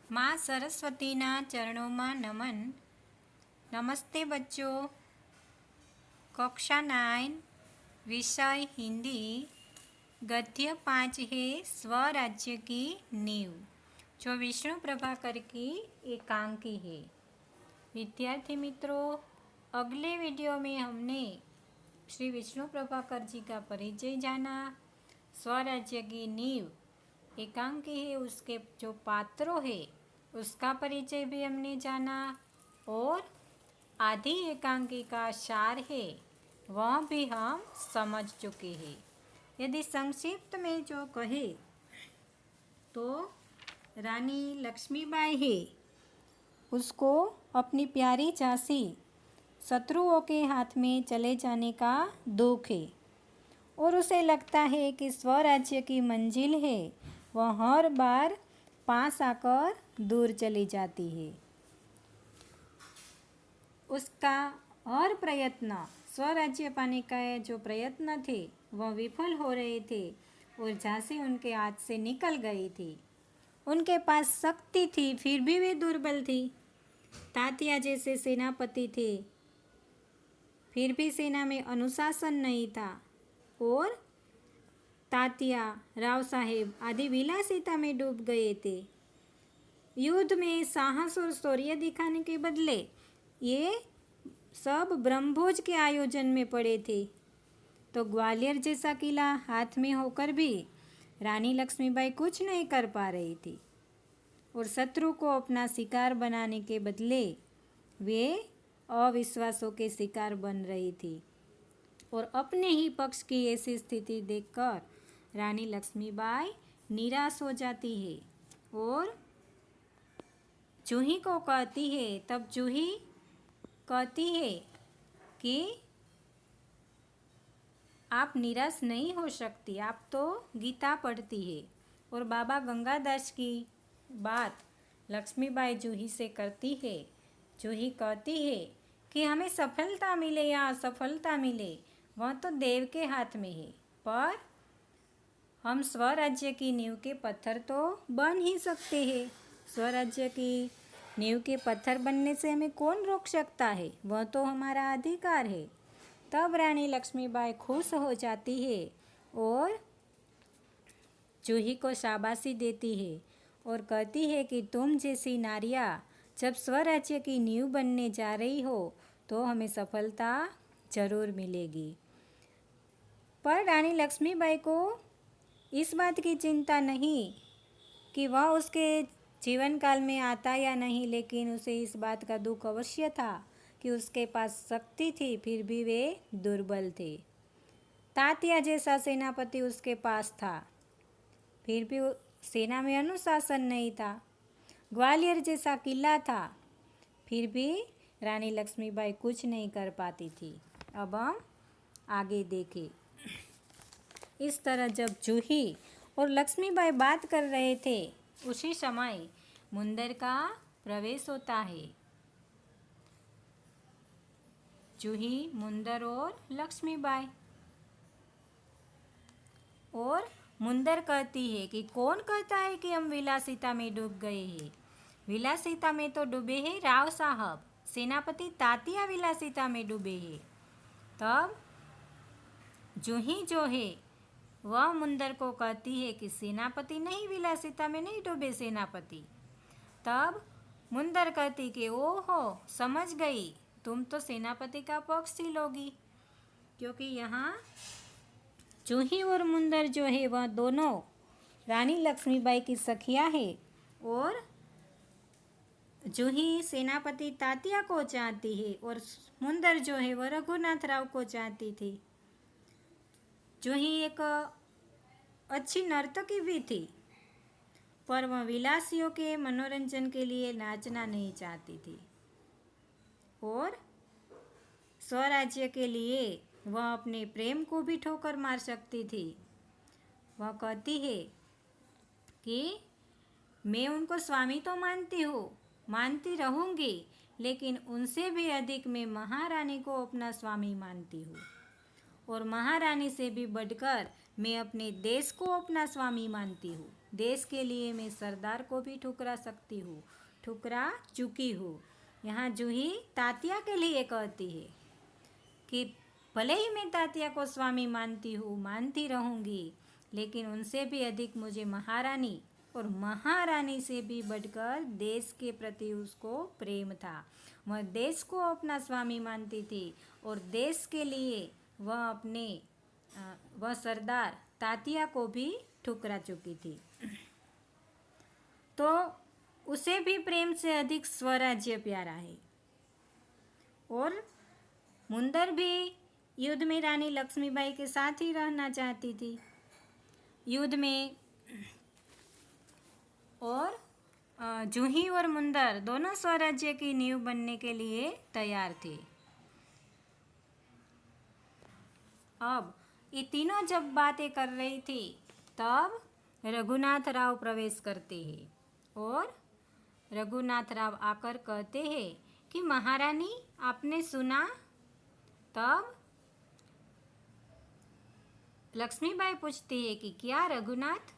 माँ सरस्वतीना चरणों में नमन। नमस्ते बच्चों। कक्षा 9 विषय हिंदी गद्य 5 है स्वराज्य की नींव, जो विष्णु प्रभाकर की एकांकी है। विद्यार्थी मित्रों, अगले वीडियो में हमने श्री विष्णु प्रभाकर जी का परिचय जाना, स्वराज्य की नींव एकांकी है उसके जो पात्रों है उसका परिचय भी हमने जाना, और आधी एकांकी का सार है वह भी हम समझ चुके हैं। यदि संक्षिप्त में जो कहे तो रानी लक्ष्मीबाई है, उसको अपनी प्यारी झांसी शत्रुओं के हाथ में चले जाने का दुख है और उसे लगता है कि स्वराज्य की मंजिल है वह हर बार पास आकर दूर चली जाती है। उसका हर प्रयत्न, स्वराज्य पाने का जो प्रयत्न थे वह विफल हो रहे थे और झांसी उनके हाथ से निकल गई थी। उनके पास शक्ति थी फिर भी वे दुर्बल थी। तात्या जैसे सेनापति थे फिर भी सेना में अनुशासन नहीं था, और तात्या, राव साहेब आदि विलासिता में डूब गए थे। युद्ध में साहस और शौर्य दिखाने के बदले ये सब ब्रह्मभोज के आयोजन में पड़े थे। तो ग्वालियर जैसा किला हाथ में होकर भी रानी लक्ष्मीबाई कुछ नहीं कर पा रही थी, और शत्रु को अपना शिकार बनाने के बदले वे अविश्वासों के शिकार बन रही थी। और अपने ही पक्ष की ऐसी स्थिति देखकर रानी लक्ष्मीबाई निराश हो जाती है और जूही को कहती है, तब जूही कहती है कि आप निराश नहीं हो सकती, आप तो गीता पढ़ती है। और बाबा गंगादास की बात लक्ष्मीबाई जूही से करती है। जूही कहती है कि हमें सफलता मिले या असफलता मिले वह तो देव के हाथ में है, पर हम स्वराज्य की नींव के पत्थर तो बन ही सकते हैं। स्वराज्य की नींव के पत्थर बनने से हमें कौन रोक सकता है, वह तो हमारा अधिकार है। तब रानी लक्ष्मीबाई खुश हो जाती है और जूही को शाबाशी देती है और कहती है कि तुम जैसी नारियाँ जब स्वराज्य की नींव बनने जा रही हो तो हमें सफलता जरूर मिलेगी। पर रानी लक्ष्मीबाई को इस बात की चिंता नहीं कि वह उसके जीवन काल में आता या नहीं, लेकिन उसे इस बात का दुख अवश्य था कि उसके पास शक्ति थी फिर भी वे दुर्बल थे। तात्या जैसा सेनापति उसके पास था फिर भी सेना में अनुशासन नहीं था। ग्वालियर जैसा किला था फिर भी रानी लक्ष्मीबाई कुछ नहीं कर पाती थी। अब हम आगे देखें। इस तरह जब जूही और लक्ष्मीबाई बात कर रहे थे उसी समय मुंदर का प्रवेश होता है। जूही, मुंदर और लक्ष्मीबाई, और मुंदर कहती है कि कौन कहता है कि हम विलासिता में डूब गए हैं। विलासिता में तो डूबे हैं राव साहब, सेनापति तात्या विलासिता में डूबे हैं। तब जूही जो है वह मुंदर को कहती है कि सेनापति नहीं, विलासिता में नहीं डूबे सेनापति। तब मुंदर कहती कि ओहो समझ गई, तुम तो सेनापति का पक्ष ही लोगी, क्योंकि यहाँ जूही और मुंदर जो है वह दोनों रानी लक्ष्मीबाई की सखियाँ है, और जूही सेनापति तात्या को चाहती है और मुंदर जो है वह रघुनाथ राव को चाहती थी। जूही एक अच्छी नर्तकी भी थी, पर वह विलासियों के मनोरंजन के लिए नाचना नहीं चाहती थी, और स्वराज्य के लिए वह अपने प्रेम को भी ठोकर मार सकती थी। वह कहती है कि मैं उनको स्वामी तो मानती हूँ, मानती रहूँगी, लेकिन उनसे भी अधिक मैं महारानी को अपना स्वामी मानती हूँ, और महारानी से भी बढ़कर मैं अपने देश को अपना स्वामी मानती हूँ। देश के लिए मैं सरदार को भी ठुकरा सकती हूँ, ठुकरा चुकी हूँ। यहाँ जूही तात्या के लिए कहती है कि भले ही मैं तात्या को स्वामी मानती हूँ, मानती रहूँगी, लेकिन उनसे भी अधिक मुझे महारानी और महारानी से भी बढ़कर देश के प्रति उसको प्रेम था। वह देश को अपना स्वामी मानती थी और देश के लिए वह सरदार तात्या को भी ठुकरा चुकी थी। तो उसे भी प्रेम से अधिक स्वराज्य प्यारा है। और मुंदर भी युद्ध में रानी लक्ष्मीबाई के साथ ही रहना चाहती थी, युद्ध में। और जूही और मुंदर दोनों स्वराज्य की नींव बनने के लिए तैयार थे। अब ये तीनों जब बातें कर रही थी, तब रघुनाथ राव प्रवेश करते हैं और रघुनाथ राव आकर कहते हैं कि महारानी आपने सुना? तब लक्ष्मीबाई पूछती है कि क्या रघुनाथ?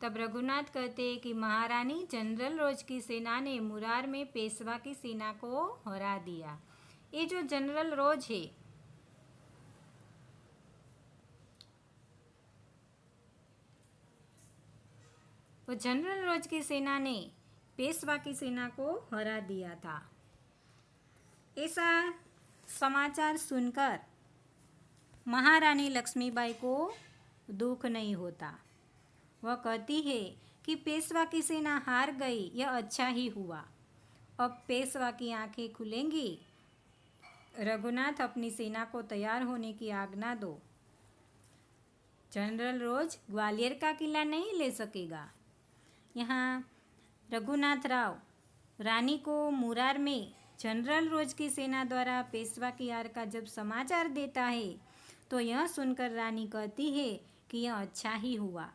तब रघुनाथ कहते हैं कि महारानी, जनरल रोज की सेना ने मुरार में पेशवा की सेना को हरा दिया। ये जो जनरल रोज है, वो जनरल रोज की सेना ने पेशवा की सेना को हरा दिया था। ऐसा समाचार सुनकर महारानी लक्ष्मीबाई को दुख नहीं होता। वह कहती है कि पेशवा की सेना हार गई, यह अच्छा ही हुआ। अब पेशवा की आंखें खुलेंगी। रघुनाथ, अपनी सेना को तैयार होने की आज्ञा दो। जनरल रोज ग्वालियर का किला नहीं ले सकेगा। यहाँ रघुनाथ राव रानी को मुरार में जनरल रोज की सेना द्वारा पेशवा की हार का जब समाचार देता है, तो यह सुनकर रानी कहती है कि यह अच्छा ही हुआ,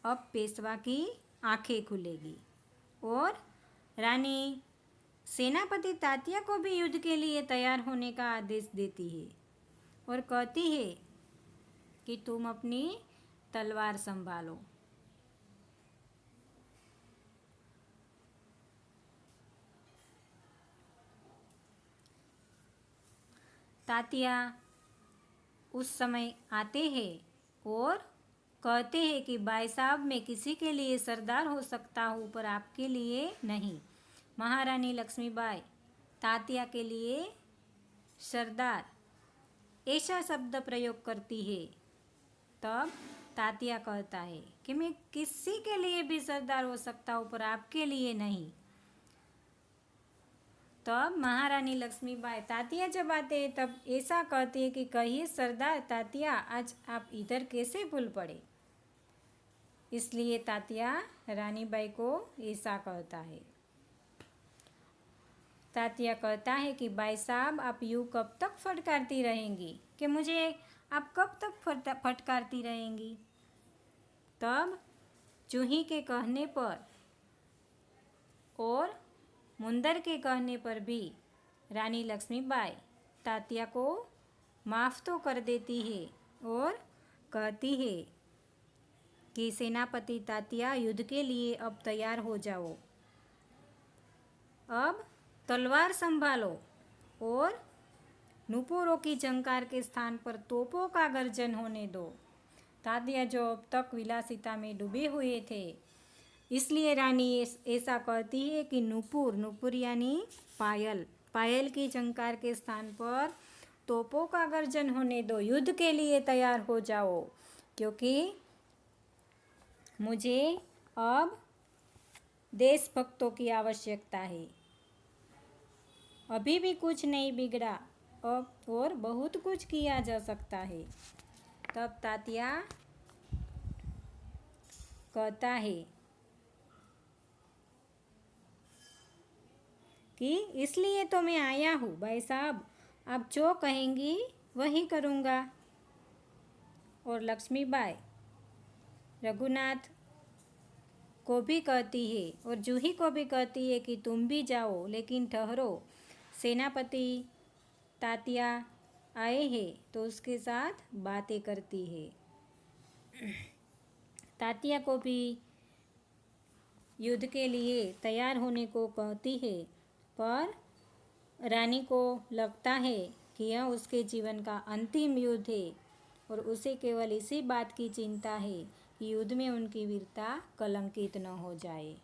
अब पेशवा की आंखें खुलेगी। और रानी सेनापति तात्या को भी युद्ध के लिए तैयार होने का आदेश देती है और कहती है कि तुम अपनी तलवार संभालो। तात्या उस समय आते हैं और कहते हैं कि भाई साहब, मैं किसी के लिए सरदार हो सकता हूँ, पर आपके लिए नहीं। महारानी लक्ष्मीबाई तात्या के लिए सरदार ऐसा शब्द प्रयोग करती है। तब तात्या कहता है कि मैं किसी के लिए भी सरदार हो सकता हूँ, पर आपके लिए नहीं। तब महारानी लक्ष्मीबाई तात्या जब आते हैं, तब ऐसा कहती है कि कहिए सरदार तात्या, आज आप इधर कैसे भूल पड़े? इसलिए तात्या रानीबाई को ऐसा कहता है। तात्या कहता है कि भाई साहब, आप यूँ कब तक फटकारती रहेंगी कि मुझे आप कब तक फटकारती रहेंगी? तब जूही के कहने पर और मुंदर के कहने पर भी रानी लक्ष्मीबाई तात्या को माफ़ तो कर देती है और कहती है कि सेनापति तात्या, युद्ध के लिए अब तैयार हो जाओ, अब तलवार संभालो और नुपुरों की झंकार के स्थान पर तोपों का गर्जन होने दो। तात्या जो अब तक विलासिता में डूबे हुए थे, इसलिए रानी ऐसा कहती है कि नुपुर यानी पायल की झंकार के स्थान पर तोपों का गर्जन होने दो, युद्ध के लिए तैयार हो जाओ, क्योंकि मुझे अब देशभक्तों की आवश्यकता है। अभी भी कुछ नहीं बिगड़ा, अब और बहुत कुछ किया जा सकता है। तब तात्या कहता है कि इसलिए तो मैं आया हूँ भाई साहब, आप जो कहेंगी वही करूँगा। और लक्ष्मीबाई रघुनाथ को भी कहती है और जूही को भी कहती है कि तुम भी जाओ, लेकिन ठहरो, सेनापति तात्या आए हैं तो उसके साथ बातें करती है। तात्या को भी युद्ध के लिए तैयार होने को कहती है, पर रानी को लगता है कि यह उसके जीवन का अंतिम युद्ध है और उसे केवल इसी बात की चिंता है कि युद्ध में उनकी वीरता कलंकित न हो जाए।